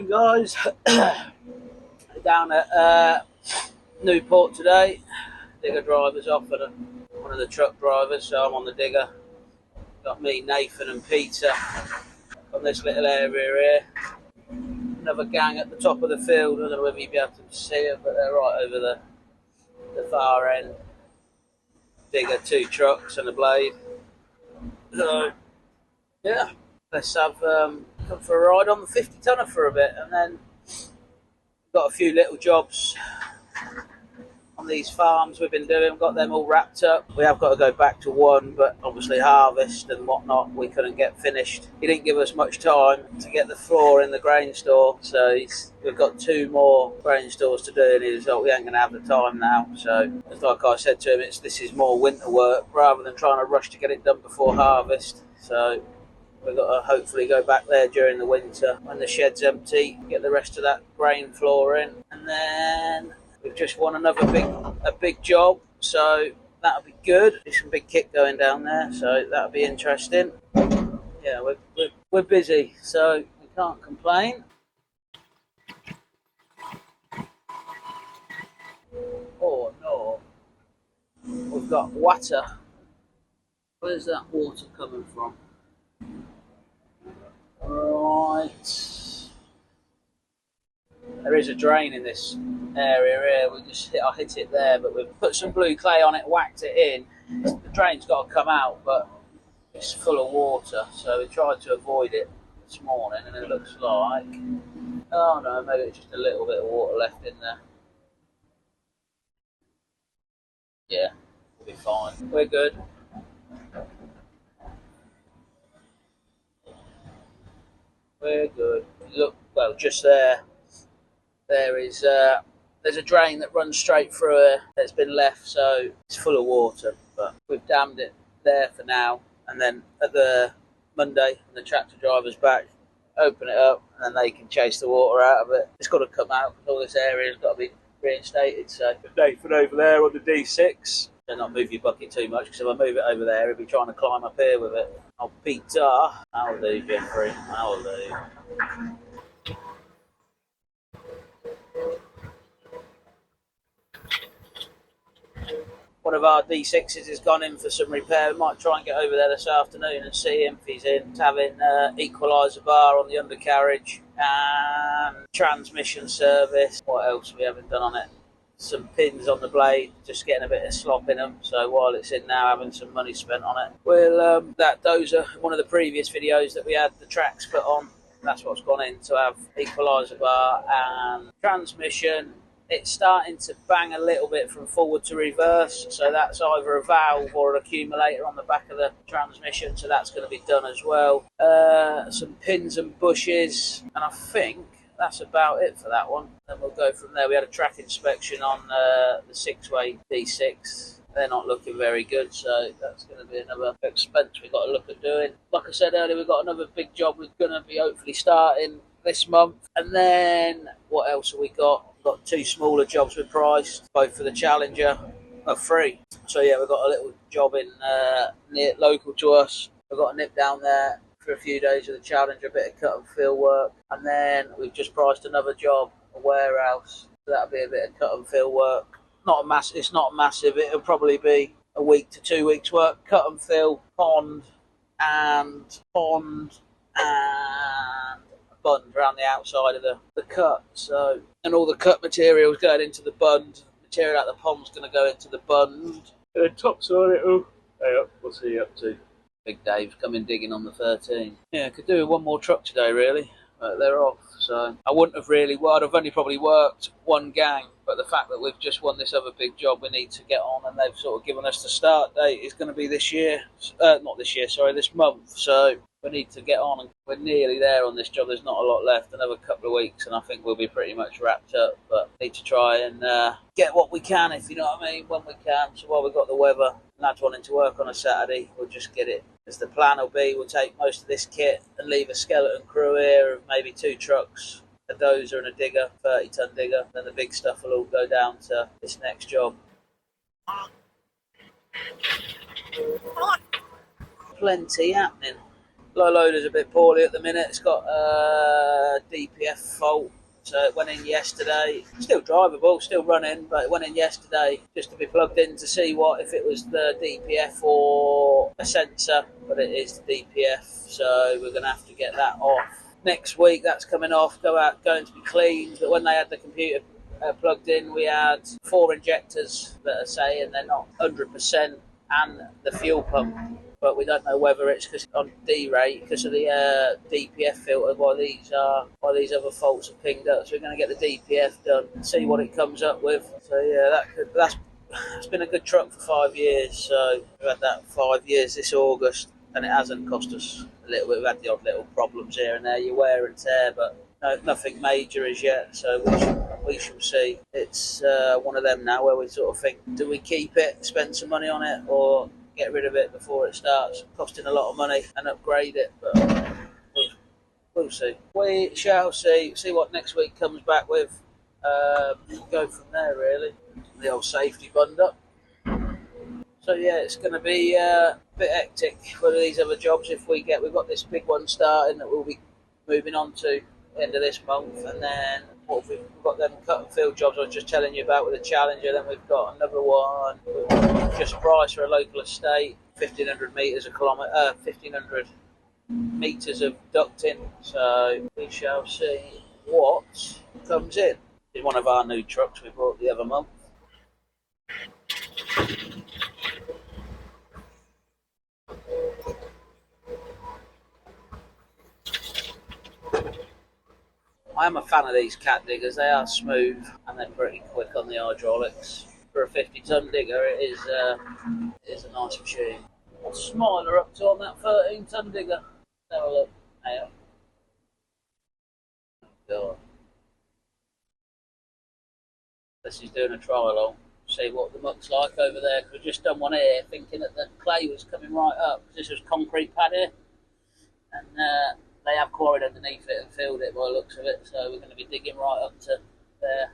Morning guys. Down at Newport today. Digger driver's off and one of the truck drivers, so I'm on the digger. Got me, Nathan and Peter on this little area here. Another gang at the top of the field. I don't know whether you'll be able to see them, but they're right over the far end. Digger, 2 trucks and a blade. So yeah, let's have come for a ride on the 50 tonner for a bit, and then got a few little jobs on these farms we've been doing, got them all wrapped up. We have got to go back to one, but obviously harvest and whatnot we couldn't get finished. He didn't give us much time to get the floor in the grain store, so we've got 2 more grain stores to do, and he was like, we ain't going to have the time now. So it's like I said to him, this is more winter work rather than trying to rush to get it done before harvest. So we've got to hopefully go back there during the winter when the shed's empty, get the rest of that grain floor in, and then we've just won another big job, so that'll be good. There's some big kit going down there, so that'll be interesting. Yeah, we're busy, so we can't complain. Oh no, we've got water. Where's that water coming from? Right. There is a drain in this area here. I hit it there, but we've put some blue clay on it, whacked it in. The drain's got to come out, but it's full of water, so we tried to avoid it this morning, and it looks like, oh no, maybe it's just a little bit of water left in there. Yeah, we'll be fine. We're good. We're good. Look, well, just there. There's a drain that runs straight through it that's been left, so it's full of water, but we've dammed it there for now, and then at the Monday when the tractor driver's back, open it up and then they can chase the water out of it. It's got to come out because all this area's got to be reinstated. So Nathan over there on the D6, do not move your bucket too much, because if I move it over there he'll be trying to climb up here with it. Oh Peter, that'll do, Jeffrey, that'll do. One of our D6s has gone in for some repair. We might try and get over there this afternoon and see him if he's in. It's having equaliser bar on the undercarriage and transmission service. What else we haven't done on it? Some pins on the blade, just getting a bit of slop in them. So while it's in now, having some money spent on it. Well, that dozer, one of the previous videos that we had the tracks put on, that's what's gone in to have equaliser bar and transmission. It's starting to bang a little bit from forward to reverse, so that's either a valve or an accumulator on the back of the transmission, so that's going to be done as well. Some pins and bushes, and I think that's about it for that one. Then we'll go from there. We had a track inspection on the 6-way D6. They're not looking very good, so that's going to be another expense we've got to look at doing. Like I said earlier, we've got another big job we're going to be hopefully starting this month. And then what else have we got? We've got 2 smaller jobs we've priced, both for the Challenger, 3. So yeah, we've got a little job in near local to us. We've got a nip down there for a few days with the Challenger, a bit of cut and fill work, and then we've just priced another job, a warehouse. So that'll be a bit of cut and fill work. It's not massive. It'll probably be a week to 2 weeks work. Cut and fill, pond and bund around the outside of the cut. So, and all the cut material is going into the bund. Material out the pond's going to go into the bund. And the topside it'll. Hey up, what's he up to? Big Dave's coming digging on the 13. Yeah, could do with one more truck today really, but they're off. So I wouldn't have really. Well, I'd have only probably worked one gang, but the fact that we've just won this other big job we need to get on, and they've sort of given us the start date is going to be this year. Not this year, sorry, this month. So we need to get on, and we're nearly there on this job. There's not a lot left, another couple of weeks, and I think we'll be pretty much wrapped up. But need to try and get what we can, if you know what I mean, when we can. So while we've got the weather, lads wanting to work on a Saturday, we'll just get it. As the plan will be, we'll take most of this kit and leave a skeleton crew here of maybe 2 trucks, a dozer and a digger, 30-ton digger. Then the big stuff will all go down to this next job. Plenty happening. Low loader's a bit poorly at the minute. It's got a DPF fault. So it went in yesterday. Still drivable, still running, but it went in yesterday just to be plugged in to see if it was the DPF or a sensor. But it is the DPF, so we're going to have to get that off. Next week that's coming off, going to be cleaned. But when they had the computer plugged in, we had 4 injectors that are saying they're not 100%, and the fuel pump. But we don't know whether it's because on D rate, because of the DPF filter, why these other faults are pinged up. So we're going to get the DPF done and see what it comes up with. So yeah, that's been a good truck for 5 years. So we've had that 5 years this August, and it hasn't cost us a little bit. We've had the odd little problems here and there, you wear and tear, but nothing major as yet. So we shall see. It's one of them now where we sort of think, do we keep it, spend some money on it, or get rid of it before it starts costing a lot of money and upgrade it? But we'll see. We shall see what next week comes back with. Go from there, really. The old safety bund up. So yeah, it's going to be a bit hectic with these other jobs. We've got this big one starting that we'll be moving on to end of this month, and then we've got them cut and fill jobs I was just telling you about with the Challenger. Then we've got another one just priced for a local estate, 1,500 metres a kilometre, 1,500 metres of ducting. So we shall see what comes in. It's one of our new trucks we bought the other month. I am a fan of these cat diggers. They are smooth and they're pretty quick on the hydraulics. For a 50-ton digger, it is a nice machine. What's Smiler up to on that 13-ton digger? Have a look. Hey, oh God. This is doing a trial on. See what the muck's like over there. We've just done one here, thinking that the clay was coming right up. This was concrete pad here, and they have quarried underneath it and filled it by the looks of it, so we're going to be digging right up to there.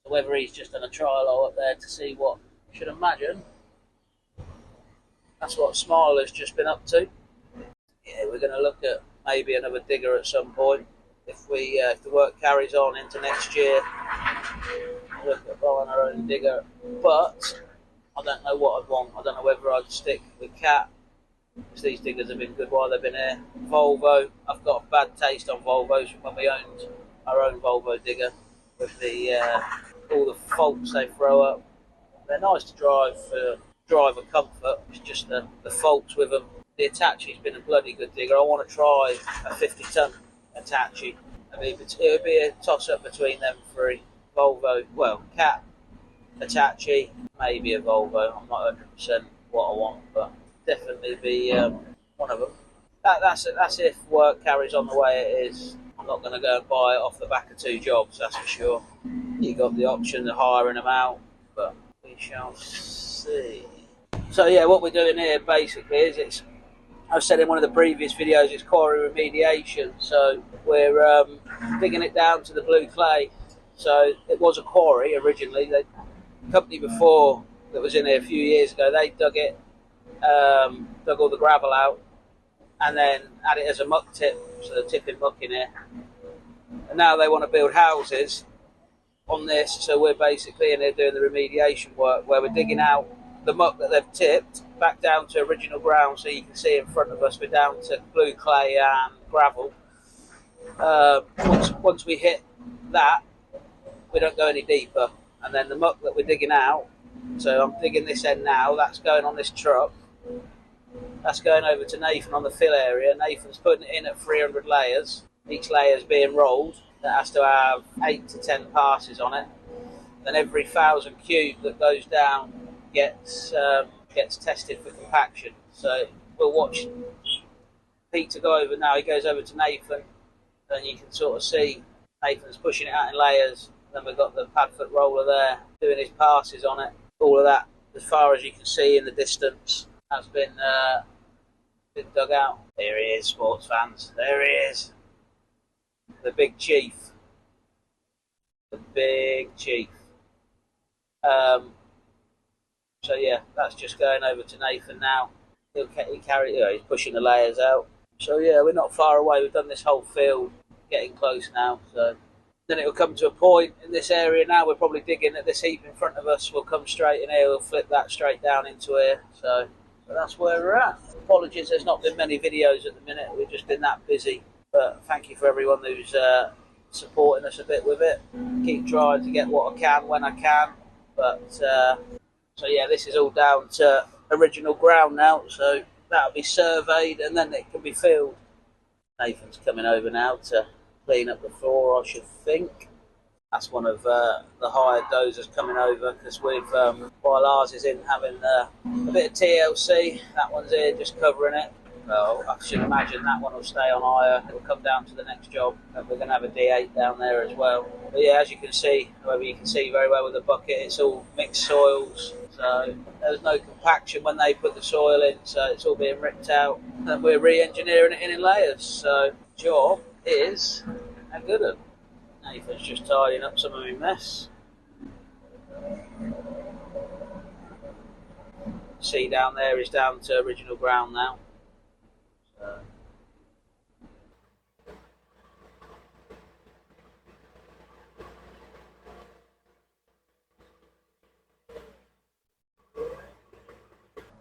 So whether he's just done a trial hole up there to see what, I should imagine, that's what Smiler's just been up to. Yeah, we're going to look at maybe another digger at some point. If the work carries on into next year, we'll look at buying our own digger. But I don't know what I'd want. I don't know whether I'd stick with Cat, because these diggers have been good while they've been here. Volvo, I've got a bad taste on Volvos from when we owned our own Volvo digger, with the all the faults they throw up. They're nice to drive for driver comfort. It's just the faults with them. The Hitachi's been a bloody good digger. I want to try a 50-ton Hitachi. I mean, it would be a toss-up between them three. Volvo, well, Cat, Hitachi, maybe a Volvo. I'm not 100% what I want, but definitely be one of them. That's if work carries on the way it is. I'm not going to go and buy it off the back of 2 jobs, that's for sure. You got the option of hiring them out, but we shall see. So yeah, what we're doing here basically is I've said in one of the previous videos, it's quarry remediation. So we're digging it down to the blue clay. So it was a quarry originally. The company before that was in here a few years ago, they dug it, dug all the gravel out, and then had it as a muck tip, so they're tipping muck in here. And now they want to build houses on this, so we're basically in here doing the remediation work, where we're digging out the muck that they've tipped back down to original ground. So you can see in front of us we're down to blue clay and gravel. Once we hit that, we don't go any deeper, and then the muck that we're digging out, so I'm digging this end now, that's going on this truck, that's going over to Nathan on the fill area. Nathan's putting it in at 300 layers, each layer is being rolled. That has to have 8 to 10 passes on it. Then every 1,000 cube that goes down gets tested for compaction. So we'll watch Peter go over now. He goes over to Nathan, and you can sort of see Nathan's pushing it out in layers. Then we've got the padfoot roller there doing his passes on it. All of that, as far as you can see in the distance, has been dug out. There he is, sports fans. There he is. The big chief. The big chief. So yeah, that's just going over to Nathan now. He's pushing the layers out. So yeah, we're not far away. We've done this whole field, getting close now. So then it'll come to a point in this area now. We're probably digging at this heap in front of us. We'll come straight in here. We'll flip that straight down into here. So that's where we're at. Apologies, there's not been many videos at the minute. We've just been that busy. But thank you for everyone who's supporting us a bit with it. Keep trying to get what I can when I can. But so yeah, this is all down to original ground now. So that'll be surveyed and then it can be filled. Nathan's coming over now to clean up the floor, I should think. That's one of the hired dozers coming over because we've, while ours is in having a bit of TLC, that one's here just covering it. Well, I should imagine that one will stay on hire. It'll come down to the next job. And we're going to have a D8 down there as well. But yeah, as you can see, however you can see very well with the bucket, it's all mixed soils. So there's no compaction when they put the soil in, so it's all being ripped out. And we're re-engineering it in layers. So job is a good one. Nathan's just tidying up some of my mess. See down there is down to original ground now. So.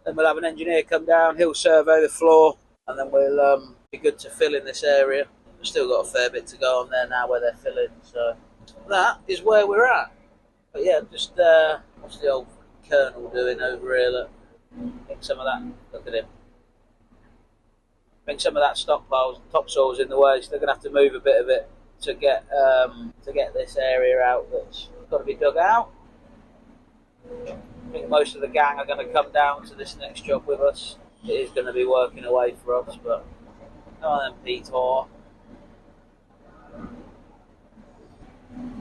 Then we'll have an engineer come down, he'll survey the floor, and then we'll be good to fill in this area. We've still got a fair bit to go on there now where they're filling, so that is where we're at. But yeah, just what's the old Colonel doing over here? Look, I think some of that, look at him. I think some of that stockpiles, topsoil's in the way, so they're going to have to move a bit of it to get this area out that's got to be dug out. I think most of the gang are going to come down to this next job with us. It is going to be working away for us, but then Peter.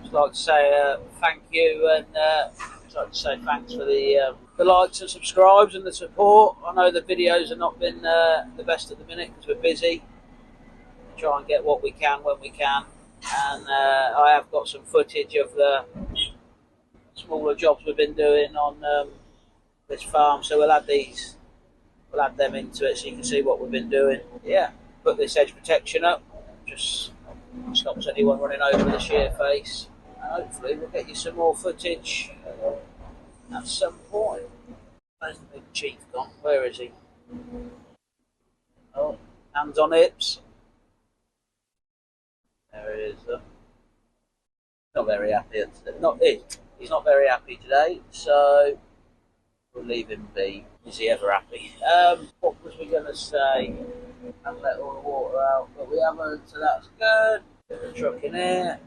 I'd like to say thank you, and I'd like to say thanks for the likes and subscribes and the support. I know the videos have not been the best at the minute because we're busy. We try and get what we can when we can, and I have got some footage of the smaller jobs we've been doing on this farm, so we'll add them into it so you can see what we've been doing. Yeah, put this edge protection up, just stops anyone running over the shear face, and hopefully we'll get you some more footage at some point. Where's the big chief gone? Where is he? Oh, hands on hips. There he is. Not very happy. He's not very happy today, so we'll leave him be. Is he ever happy? What was we going to say? And let all the water out, but we haven't, so that's good. Bit of a truck in here.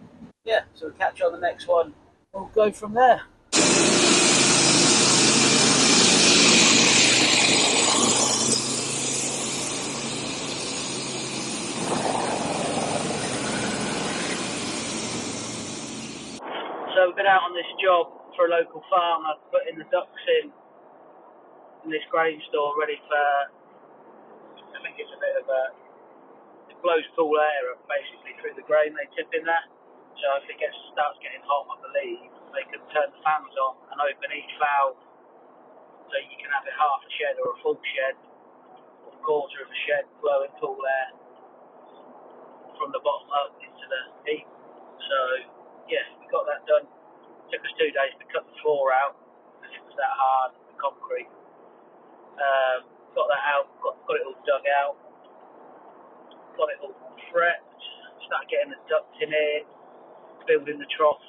Yeah, so we'll catch you on the next one. We'll go from there. So we've been out on this job for a local farmer, putting the ducks in this grain store, ready for, I think it's a bit of it blows cool air up basically through the grain they tip in there. So if it starts getting hot, I believe, they can turn the fans on and open each valve so you can have it half a shed or a full shed, or a quarter of a shed blowing cool air from the bottom up into the heat. So yeah, we got that done. Took us 2 days to cut the floor out because it was that hard, the concrete. Got that out, got it all dug out, got it all prepped, started getting the ducts in here, building the troughs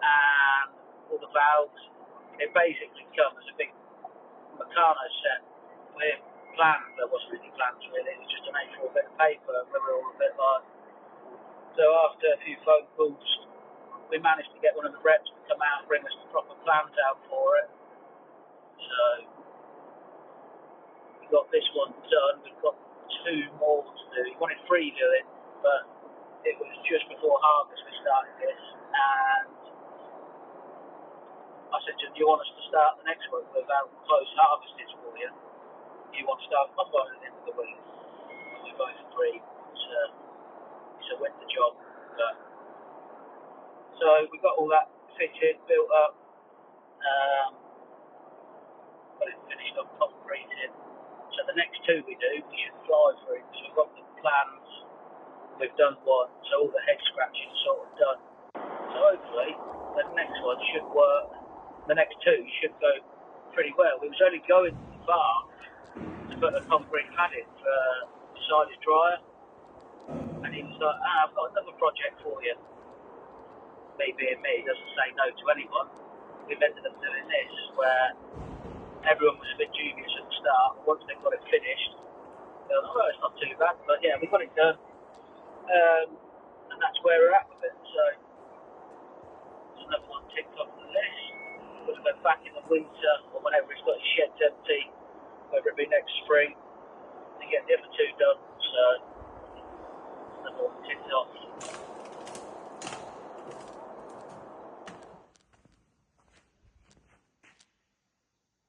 and all the valves. It basically comes as a big Meccano set with plans. There wasn't really plans really, it was just an A4 bit of paper. We were all a bit like, so after a few phone calls, we managed to get one of the reps to come out and bring us the proper plans out for it. So we got this one done. We've got 2 more to do. He wanted 3 doing, but it was just before harvest we started this, and I said to him, do you want us to start the next one without close harvest is for you? You want to start combine at the end of the week? We both agreed. It's a winter job, but so we got all that fitted, built up, got it finished up concreting. So the next 2 we do, we should fly through. So we've got the plans. We've done one, so all the head scratching is sort of done. So hopefully the next one should work. The next two should go pretty well. We was only going to the bar to put a concrete cladding for beside his dryer, and he was like, I've got another project for you. Me being me, doesn't say no to anyone. We've ended up doing this where everyone was a bit dubious at the start. Once they got it finished, they were like, oh, it's not too bad. But yeah, we got it done. And that's where we're at with it. So it's another one ticked off the list. We'll go back in the winter or whenever it's got his sheds empty